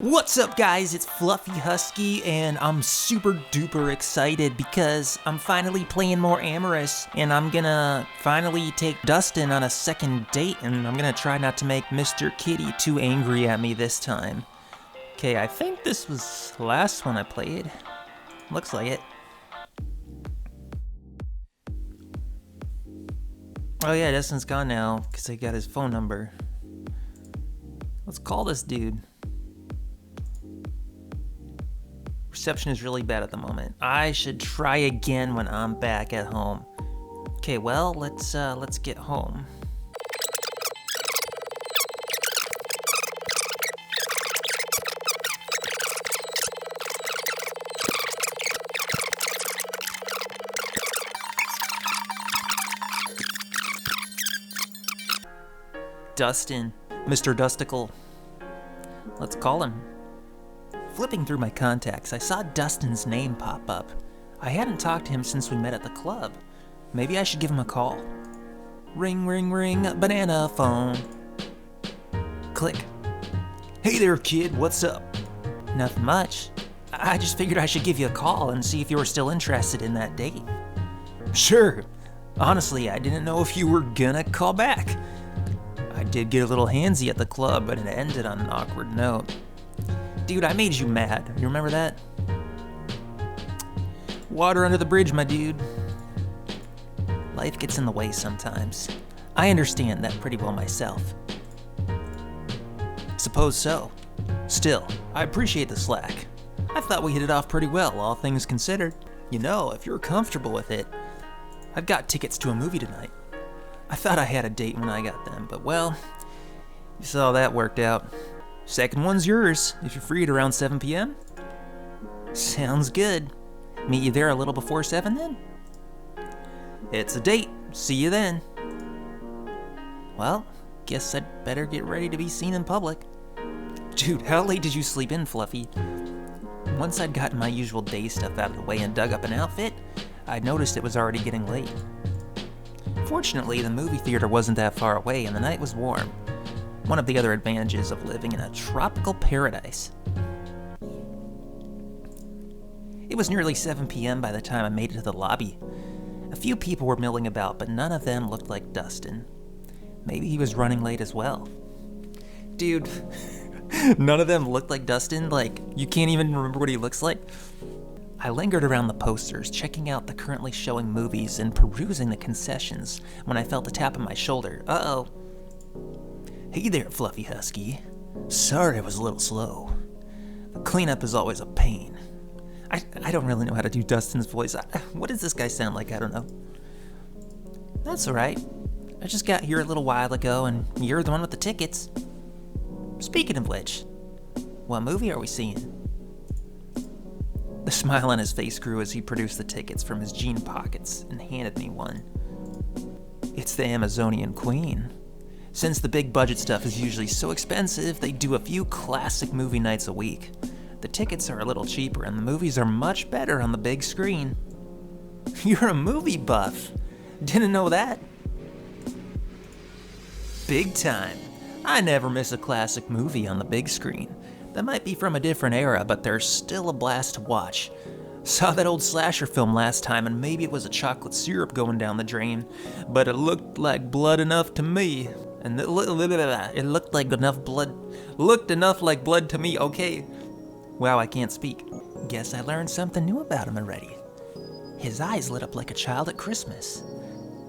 What's up guys, it's Fluffy Husky and I'm super duper excited because I'm finally playing more AMOROUS and I'm gonna finally take Dustin on a second date and I'm gonna try not to make Mr. Kitty too angry at me this time. Okay, I think this was the last one I played. Looks like it. Oh yeah, Dustin's gone now because I got his phone number. Let's call this dude. Reception is really bad at the moment. I should try again when I'm back at home. Okay, well, let's get home. Dustin, Mr. Dusticle. Let's call him. Flipping through my contacts, I saw Dustin's name pop up. I hadn't talked to him since we met at the club. Maybe I should give him a call. Ring, ring, ring, banana phone. Click. Hey there, kid, what's up? Nothing much. I just figured I should give you a call and see if you were still interested in that date. Sure. Honestly, I didn't know if you were gonna call back. I did get a little handsy at the club, but it ended on an awkward note. Dude, I made you mad. You remember that? Water under the bridge, my dude. Life gets in the way sometimes. I understand that pretty well myself. Suppose so. Still, I appreciate the slack. I thought we hit it off pretty well, all things considered. You know, if you're comfortable with it, I've got tickets to a movie tonight. I thought I had a date when I got them, but well, you saw how that worked out. Second one's yours, if you're free at around 7 p.m. Sounds good. Meet you there a little before 7 then? It's a date. See you then. Well, guess I'd better get ready to be seen in public. Dude, how late did you sleep in, Fluffy? Once I'd gotten my usual day stuff out of the way and dug up an outfit, I noticed it was already getting late. Fortunately, the movie theater wasn't that far away and the night was warm. One of the other advantages of living in a tropical paradise. It was nearly 7 p.m. by the time I made it to the lobby. A few people were milling about, but none of them looked like Dustin. Maybe he was running late as well. Dude, none of them looked like Dustin? Like, you can't even remember what he looks like? I lingered around the posters, checking out the currently showing movies and perusing the concessions when I felt a tap on my shoulder. Uh-oh. Hey there, Fluffy Husky. Sorry I was a little slow. The cleanup is always a pain. I don't really know how to do Dustin's voice. What does this guy sound like? I don't know. That's alright. I just got here a little while ago and you're the one with the tickets. Speaking of which, what movie are we seeing? The smile on his face grew as he produced the tickets from his jean pockets and handed me one. It's the Amazonian Queen. Since the big budget stuff is usually so expensive, they do a few classic movie nights a week. The tickets are a little cheaper and the movies are much better on the big screen. You're a movie buff. Didn't know that. Big time. I never miss a classic movie on the big screen. That might be from a different era, but they're still a blast to watch. Saw that old slasher film last time and maybe it was a chocolate syrup going down the drain, but it looked like blood enough to me. And it looked like enough like blood to me, okay. Wow, I can't speak. Guess I learned something new about him already. His eyes lit up like a child at Christmas.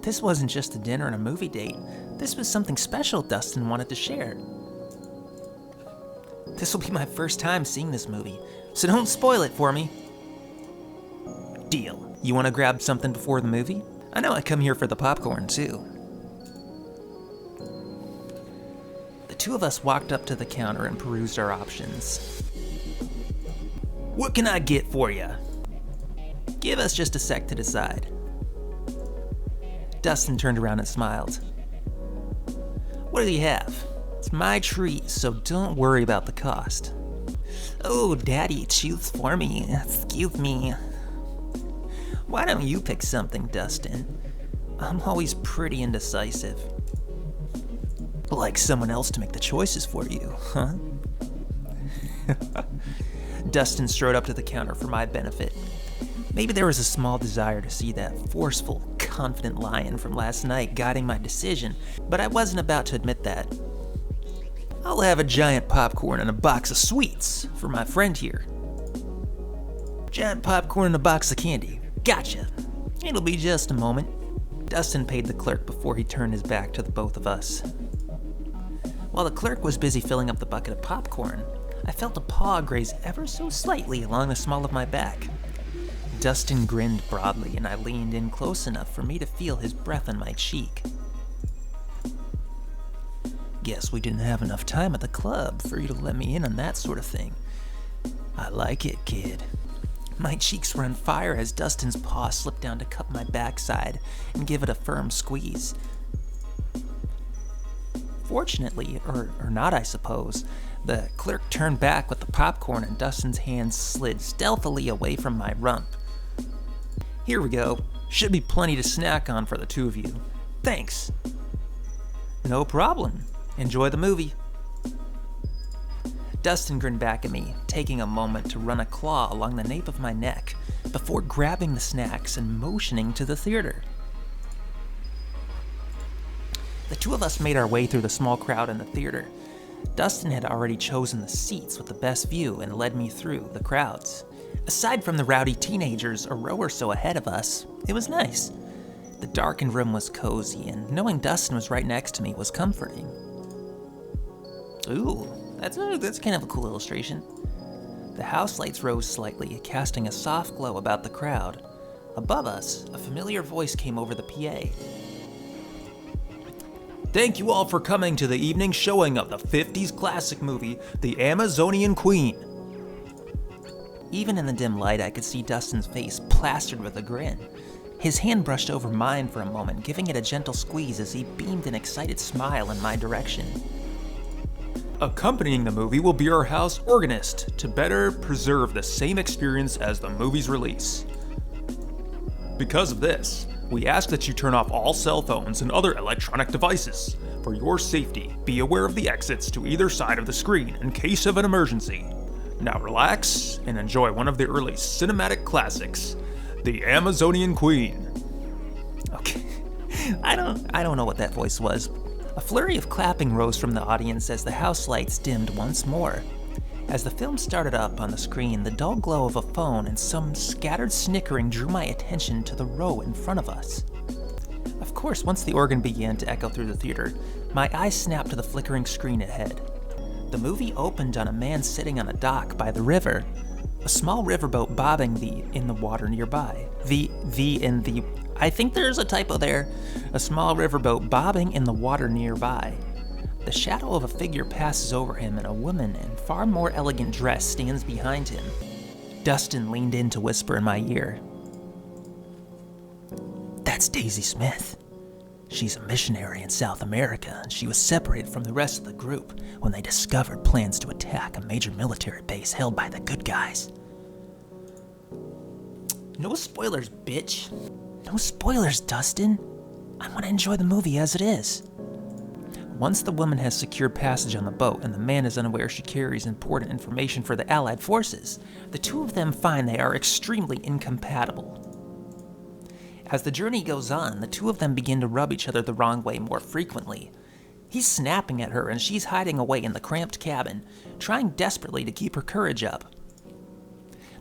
This wasn't just a dinner and a movie date. This was something special Dustin wanted to share. This will be my first time seeing this movie, so don't spoil it for me. Deal. You want to grab something before the movie? I know I come here for the popcorn too. The two of us walked up to the counter and perused our options. What can I get for you? Give us just a sec to decide. Dustin turned around and smiled. What do you have? It's my treat, so don't worry about the cost. Oh, Daddy, choose for me. Excuse me. Why don't you pick something, Dustin? I'm always pretty indecisive. Like someone else to make the choices for you, huh? Dustin strode up to the counter for my benefit. Maybe there was a small desire to see that forceful, confident lion from last night guiding my decision, but I wasn't about to admit that. I'll have a giant popcorn and a box of sweets for my friend here. Giant popcorn and a box of candy. Gotcha. It'll be just a moment. Dustin paid the clerk before he turned his back to the both of us. While the clerk was busy filling up the bucket of popcorn, I felt a paw graze ever so slightly along the small of my back. Dustin grinned broadly, and I leaned in close enough for me to feel his breath on my cheek. Guess we didn't have enough time at the club for you to let me in on that sort of thing. I like it, kid. My cheeks were on fire as Dustin's paw slipped down to cup my backside and give it a firm squeeze. Fortunately, or not I suppose, the clerk turned back with the popcorn and Dustin's hands slid stealthily away from my rump. Here we go. Should be plenty to snack on for the two of you. Thanks. No problem. Enjoy the movie. Dustin grinned back at me, taking a moment to run a claw along the nape of my neck before grabbing the snacks and motioning to the theater. The two of us made our way through the small crowd in the theater. Dustin had already chosen the seats with the best view and led me through the crowds. Aside from the rowdy teenagers a row or so ahead of us, it was nice. The darkened room was cozy, and knowing Dustin was right next to me was comforting. Ooh, that's kind of a cool illustration. The house lights rose slightly, casting a soft glow about the crowd. Above us, a familiar voice came over the PA. Thank you all for coming to the evening showing of the 50s classic movie, The Amazonian Queen. Even in the dim light, I could see Dustin's face plastered with a grin. His hand brushed over mine for a moment, giving it a gentle squeeze as he beamed an excited smile in my direction. Accompanying the movie will be our house organist to better preserve the same experience as the movie's release. Because of this, we ask that you turn off all cell phones and other electronic devices. For your safety, be aware of the exits to either side of the screen in case of an emergency. Now relax and enjoy one of the early cinematic classics, The Amazonian Queen. Okay, I don't know what that voice was. A flurry of clapping rose from the audience as the house lights dimmed once more. As the film started up on the screen, the dull glow of a phone and some scattered snickering drew my attention to the row in front of us. Of course, once the organ began to echo through the theater, my eyes snapped to the flickering screen ahead. The movie opened on a man sitting on a dock by the river, a small riverboat bobbing in the water nearby. I think there's a typo there. A small riverboat bobbing in the water nearby. The shadow of a figure passes over him and a woman in far more elegant dress stands behind him. Dustin leaned in to whisper in my ear. That's Daisy Smith. She's a missionary in South America, and she was separated from the rest of the group when they discovered plans to attack a major military base held by the good guys. No spoilers, bitch. No spoilers, Dustin. I want to enjoy the movie as it is. Once the woman has secured passage on the boat and the man is unaware she carries important information for the Allied forces, the two of them find they are extremely incompatible. As the journey goes on, the two of them begin to rub each other the wrong way more frequently. He's snapping at her and she's hiding away in the cramped cabin, trying desperately to keep her courage up.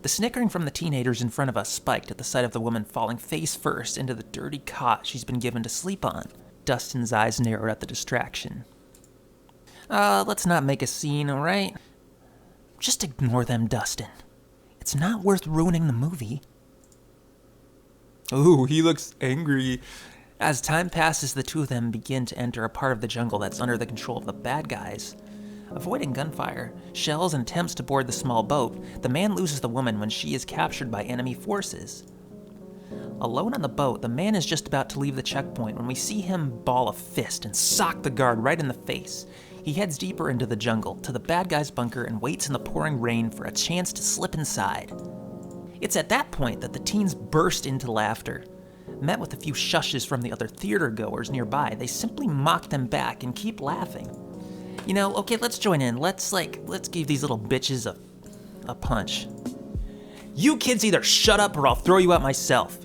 The snickering from the teenagers in front of us spiked at the sight of the woman falling face first into the dirty cot she's been given to sleep on. Dustin's eyes narrowed at the distraction. Let's not make a scene, alright? Just ignore them, Dustin. It's not worth ruining the movie. Ooh, he looks angry. As time passes, the two of them begin to enter a part of the jungle that's under the control of the bad guys. Avoiding gunfire, shells, and attempts to board the small boat, the man loses the woman when she is captured by enemy forces. Alone on the boat, the man is just about to leave the checkpoint when we see him ball a fist and sock the guard right in the face. He heads deeper into the jungle, to the bad guy's bunker, and waits in the pouring rain for a chance to slip inside. It's at that point that the teens burst into laughter. Met with a few shushes from the other theater goers nearby, they simply mock them back and keep laughing. You know, okay, let's join in. Let's give these little bitches a a punch. "You kids either shut up or I'll throw you out myself."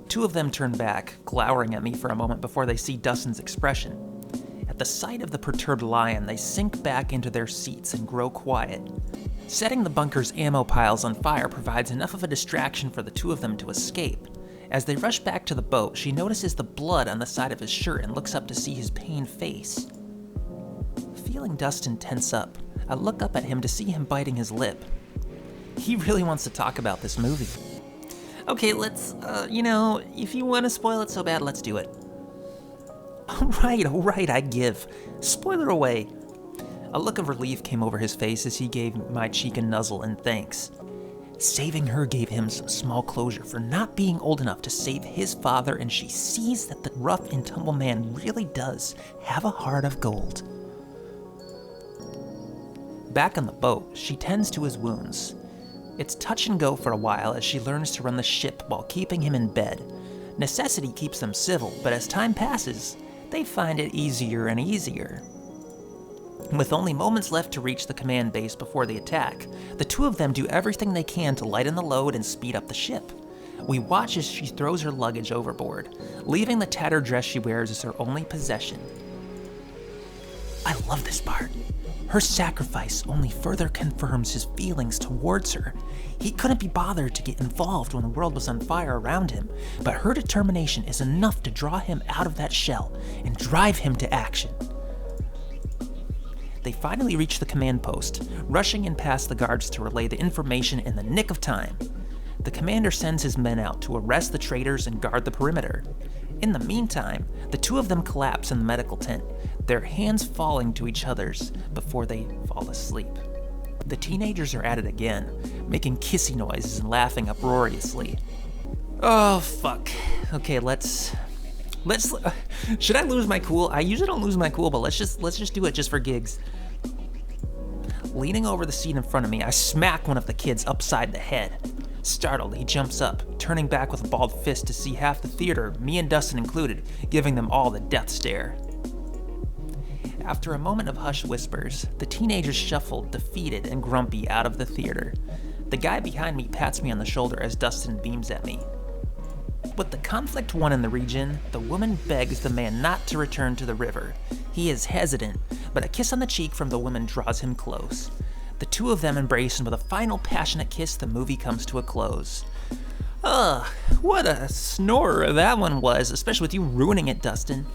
Two of them turn back, glowering at me for a moment before they see Dustin's expression. At the sight of the perturbed lion, they sink back into their seats and grow quiet. Setting the bunker's ammo piles on fire provides enough of a distraction for the two of them to escape. As they rush back to the boat, she notices the blood on the side of his shirt and looks up to see his pained face. Feeling Dustin tense up, I look up at him to see him biting his lip. He really wants to talk about this movie. Okay, let's, if you want to spoil it so bad, let's do it. All right, I give. Spoiler away. A look of relief came over his face as he gave my cheek a nuzzle in thanks. Saving her gave him some small closure for not being old enough to save his father, and she sees that the rough and tumble man really does have a heart of gold. Back on the boat, she tends to his wounds. It's touch and go for a while as she learns to run the ship while keeping him in bed. Necessity keeps them civil, but as time passes, they find it easier and easier. With only moments left to reach the command base before the attack, the two of them do everything they can to lighten the load and speed up the ship. We watch as she throws her luggage overboard, leaving the tattered dress she wears as her only possession. I love this part. Her sacrifice only further confirms his feelings towards her. He couldn't be bothered to get involved when the world was on fire around him, but her determination is enough to draw him out of that shell and drive him to action. They finally reach the command post, rushing in past the guards to relay the information in the nick of time. The commander sends his men out to arrest the traitors and guard the perimeter. In the meantime, the two of them collapse in the medical tent, their hands falling to each other's before they fall asleep. The teenagers are at it again, making kissy noises and laughing uproariously. Oh, fuck. Okay, let's should I lose my cool? I usually don't lose my cool, but let's just do it just for gigs. Leaning over the seat in front of me, I smack one of the kids upside the head. Startled, he jumps up, turning back with a balled fist to see half the theater, me and Dustin included, giving them all the death stare. After a moment of hushed whispers, the teenagers shuffled, defeated and grumpy, out of the theater. The guy behind me pats me on the shoulder as Dustin beams at me. With the conflict won in the region, the woman begs the man not to return to the river. He is hesitant, but a kiss on the cheek from the woman draws him close. The two of them embrace, and with a final passionate kiss, the movie comes to a close. Ugh, what a snorer that one was, especially with you ruining it, Dustin.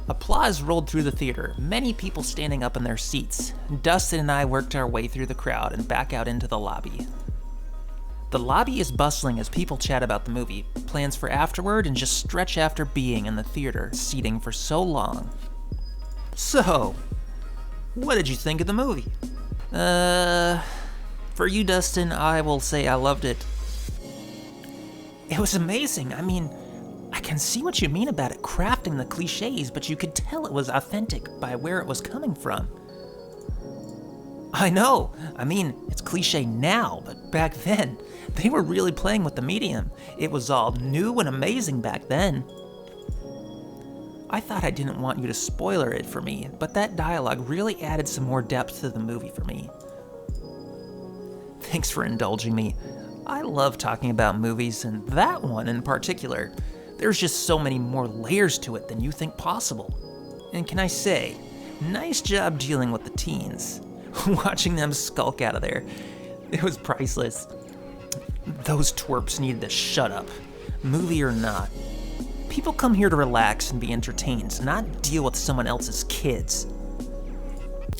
Applause rolled through the theater, many people standing up in their seats. Dustin and I worked our way through the crowd and back out into the lobby. The lobby is bustling as people chat about the movie, plans for afterward, and just stretch after being in the theater seating for so long. So, what did you think of the movie? For you, Dustin, I will say I loved it. It was amazing. I mean, I can see what you mean about it crafting the cliches, but you could tell it was authentic by where it was coming from. I know. I mean, it's cliche now, but back then, they were really playing with the medium. It was all new and amazing back then. I thought I didn't want you to spoiler it for me, but that dialogue really added some more depth to the movie for me. Thanks for indulging me. I love talking about movies, and that one in particular. There's just so many more layers to it than you think possible. And can I say, nice job dealing with the teens. Watching them skulk out of there, it was priceless. Those twerps needed to shut up, movie or not. People come here to relax and be entertained, not deal with someone else's kids.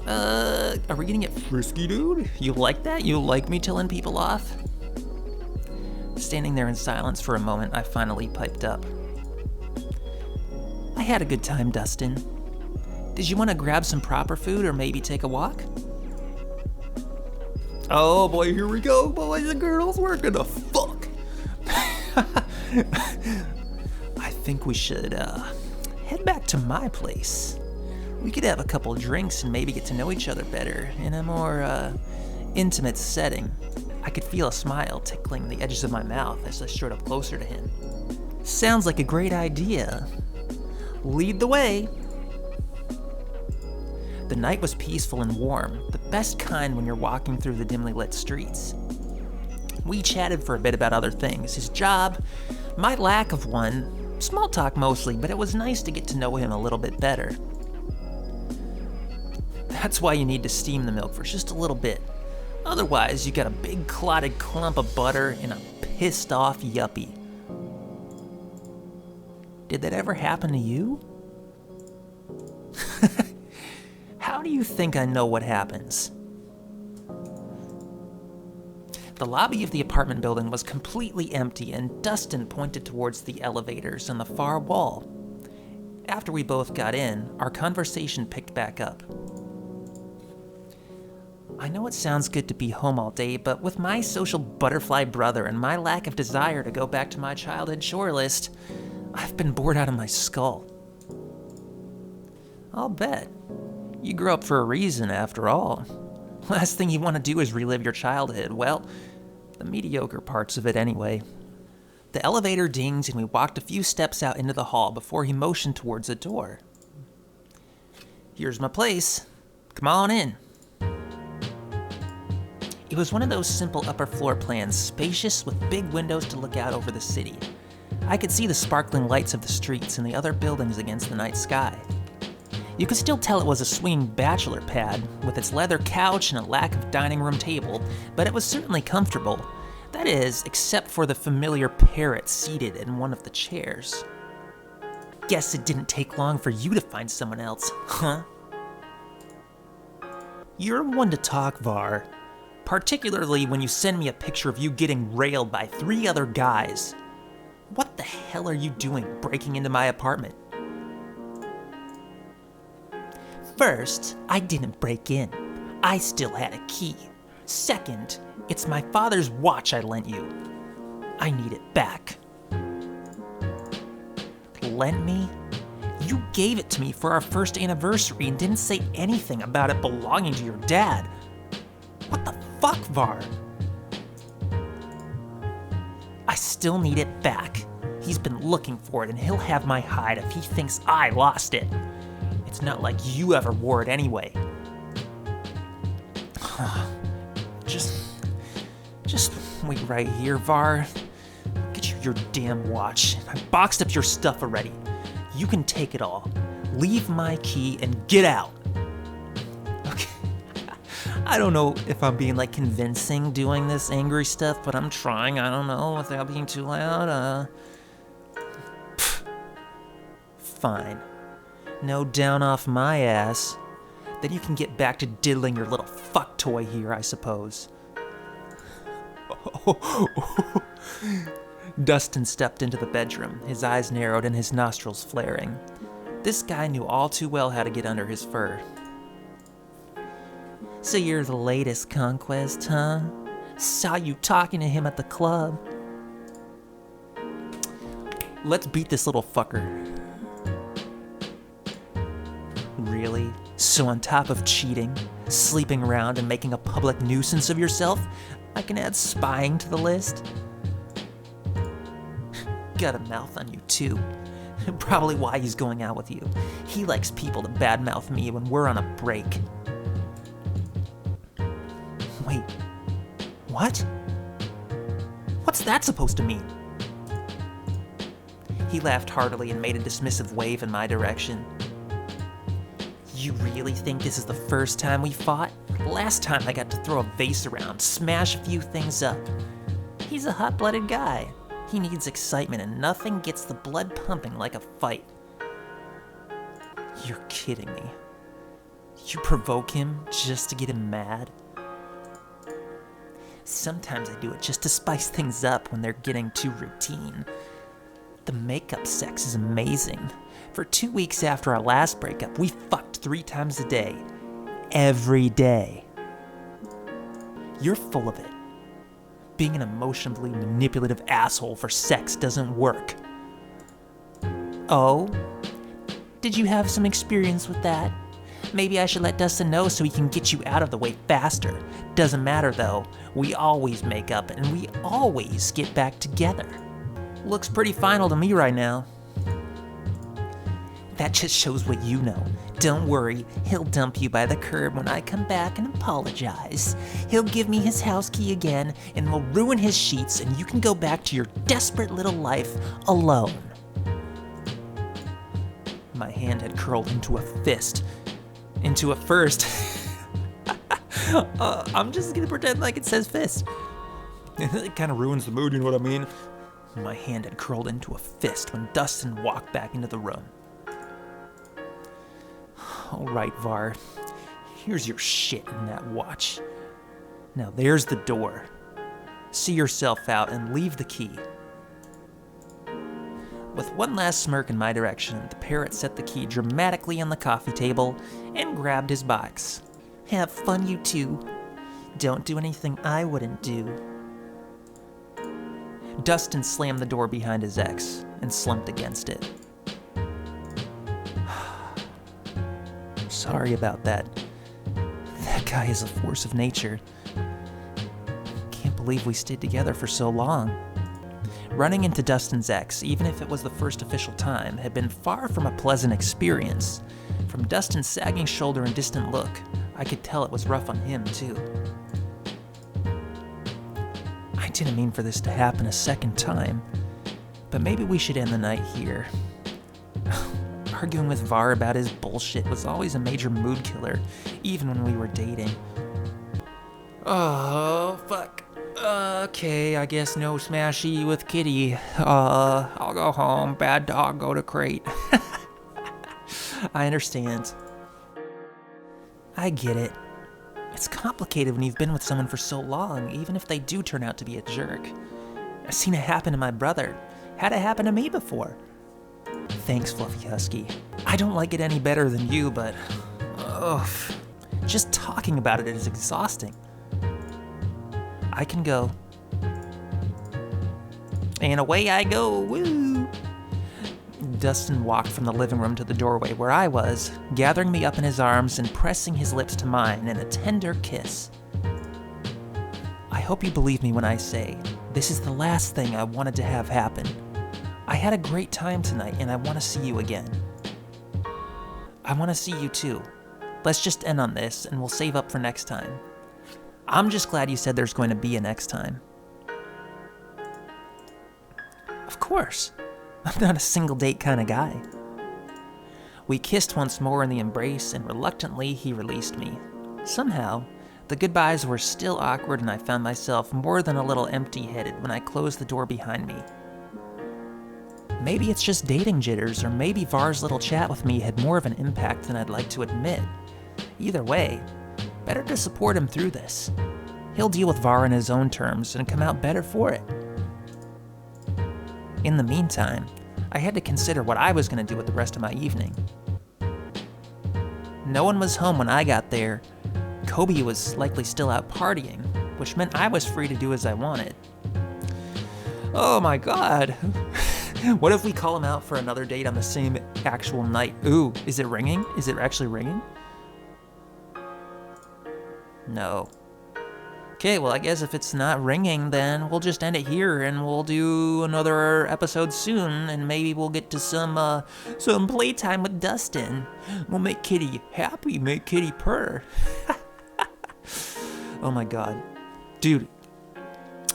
Are we gonna get frisky, dude? You like that? You like me telling people off? Standing there in silence for a moment, I finally piped up. I had a good time, Dustin. Did you want to grab some proper food or maybe take a walk? Oh boy, here we go, boys and girls, we're gonna fuck. I think we should head back to my place. We could have a couple drinks and maybe get to know each other better in a more intimate setting. I could feel a smile tickling the edges of my mouth as I strode up closer to him. Sounds like a great idea. Lead the way. The night was peaceful and warm. The best kind when you're walking through the dimly lit streets. We chatted for a bit about other things, his job, my lack of one, small talk mostly, but it was nice to get to know him a little bit better. That's why you need to steam the milk for just a little bit. Otherwise, you got a big clotted clump of butter and a pissed off yuppie. Did that ever happen to you? How do you think I know what happens? The lobby of the apartment building was completely empty, and Dustin pointed towards the elevators on the far wall. After we both got in, our conversation picked back up. I know it sounds good to be home all day, but with my social butterfly brother and my lack of desire to go back to my childhood chore list, I've been bored out of my skull. I'll bet. You grew up for a reason, after all. Last thing you want to do is relive your childhood. Well, the mediocre parts of it anyway. The elevator dinged and we walked a few steps out into the hall before he motioned towards a door. Here's my place. Come on in. It was one of those simple upper floor plans, spacious with big windows to look out over the city. I could see the sparkling lights of the streets and the other buildings against the night sky. You could still tell it was a swinging bachelor pad, with its leather couch and a lack of dining room table, but it was certainly comfortable. That is, except for the familiar parrot seated in one of the chairs. Guess it didn't take long for you to find someone else, huh? You're one to talk, Var. Particularly when you send me a picture of you getting railed by 3 other guys. What the hell are you doing breaking into my apartment? First, I didn't break in. I still had a key. Second, it's my father's watch I lent you. I need it back. Lent me? You gave it to me for our first anniversary and didn't say anything about it belonging to your dad. What the fuck, Var? I still need it back. He's been looking for it and he'll have my hide if he thinks I lost it. It's not like you ever wore it anyway. Just wait right here, Var. Get you your damn watch. I boxed up your stuff already. You can take it all. Leave my key and get out. Okay. I don't know if I'm being convincing doing this angry stuff, but I'm trying. I don't know, without being too loud. Fine. No down off my ass. Then you can get back to diddling your little fuck toy here, I suppose. Dustin stepped into the bedroom, his eyes narrowed and his nostrils flaring. This guy knew all too well how to get under his fur. So you're the latest conquest, huh? Saw you talking to him at the club. Let's beat this little fucker. Really? So on top of cheating, sleeping around, and making a public nuisance of yourself, I can add spying to the list? Got a mouth on you too. Probably why he's going out with you. He likes people to badmouth me when we're on a break. Wait, what? What's that supposed to mean? He laughed heartily and made a dismissive wave in my direction. You really think this is the first time we fought? Last time I got to throw a vase around, smash a few things up. He's a hot-blooded guy. He needs excitement and nothing gets the blood pumping like a fight. You're kidding me. You provoke him just to get him mad? Sometimes I do it just to spice things up when they're getting too routine. The makeup sex is amazing. For 2 weeks after our last breakup, we fucked 3 times a day. Every day. You're full of it. Being an emotionally manipulative asshole for sex doesn't work. Oh? Did you have some experience with that? Maybe I should let Dustin know so he can get you out of the way faster. Doesn't matter though. We always make up and we always get back together. Looks pretty final to me right now. That just shows what you know. Don't worry, he'll dump you by the curb when I come back and apologize. He'll give me his house key again, and we'll ruin his sheets, and you can go back to your desperate little life alone. My hand had curled into a fist. Into a first. I'm just gonna pretend like it says fist. It kind of ruins the mood, you know what I mean? My hand had curled into a fist when Dustin walked back into the room. All right, Var. Here's your shit in that watch. Now there's the door. See yourself out and leave the key. With one last smirk in my direction, the parrot set the key dramatically on the coffee table and grabbed his box. Have fun, you two. Don't do anything I wouldn't do. Dustin slammed the door behind his ex and slumped against it. Sorry about that. That guy is a force of nature. Can't believe we stayed together for so long. Running into Dustin's ex, even if it was the first official time, had been far from a pleasant experience. From Dustin's sagging shoulder and distant look, I could tell it was rough on him, too. I didn't mean for this to happen a second time, but maybe we should end the night here. Arguing with Var about his bullshit was always a major mood killer, even when we were dating. Oh, fuck. Okay, I guess no smashy with Kitty. I'll go home. Bad dog, go to crate. I understand. I get it. It's complicated when you've been with someone for so long, even if they do turn out to be a jerk. I've seen it happen to my brother. Had it happen to me before. Thanks, Fluffy Husky. I don't like it any better than you, but... just talking about it is exhausting. I can go. And away I go, woo! Dustin walked from the living room to the doorway where I was, gathering me up in his arms and pressing his lips to mine in a tender kiss. I hope you believe me when I say, this is the last thing I wanted to have happen. I had a great time tonight and I want to see you again. I want to see you too. Let's just end on this and we'll save up for next time. I'm just glad you said there's going to be a next time. Of course. I'm not a single date kind of guy. We kissed once more in the embrace, and reluctantly he released me. Somehow, the goodbyes were still awkward and I found myself more than a little empty-headed when I closed the door behind me. Maybe it's just dating jitters, or maybe Var's little chat with me had more of an impact than I'd like to admit. Either way, better to support him through this. He'll deal with Var in his own terms and come out better for it. In the meantime, I had to consider what I was going to do with the rest of my evening. No one was home when I got there. Kobe was likely still out partying, which meant I was free to do as I wanted. Oh my god! What if we call him out for another date on the same actual night? Ooh, is it ringing? Is it actually ringing? No. Okay, well I guess if it's not ringing, then we'll just end it here and we'll do another episode soon, and maybe we'll get to some playtime with Dustin. We'll make Kitty happy, make Kitty purr. Oh my god. Dude.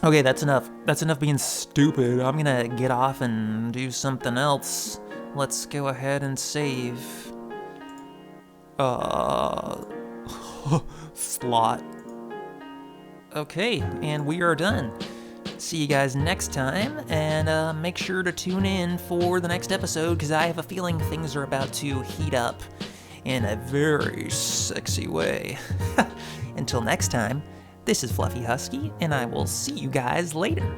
Okay, that's enough. That's enough being stupid. I'm gonna get off and do something else. Let's go ahead and save. Slot. Okay, and we are done. See you guys next time, and make sure to tune in for the next episode, because I have a feeling things are about to heat up in a very sexy way. Until next time, this is Fluffy Husky, and I will see you guys later.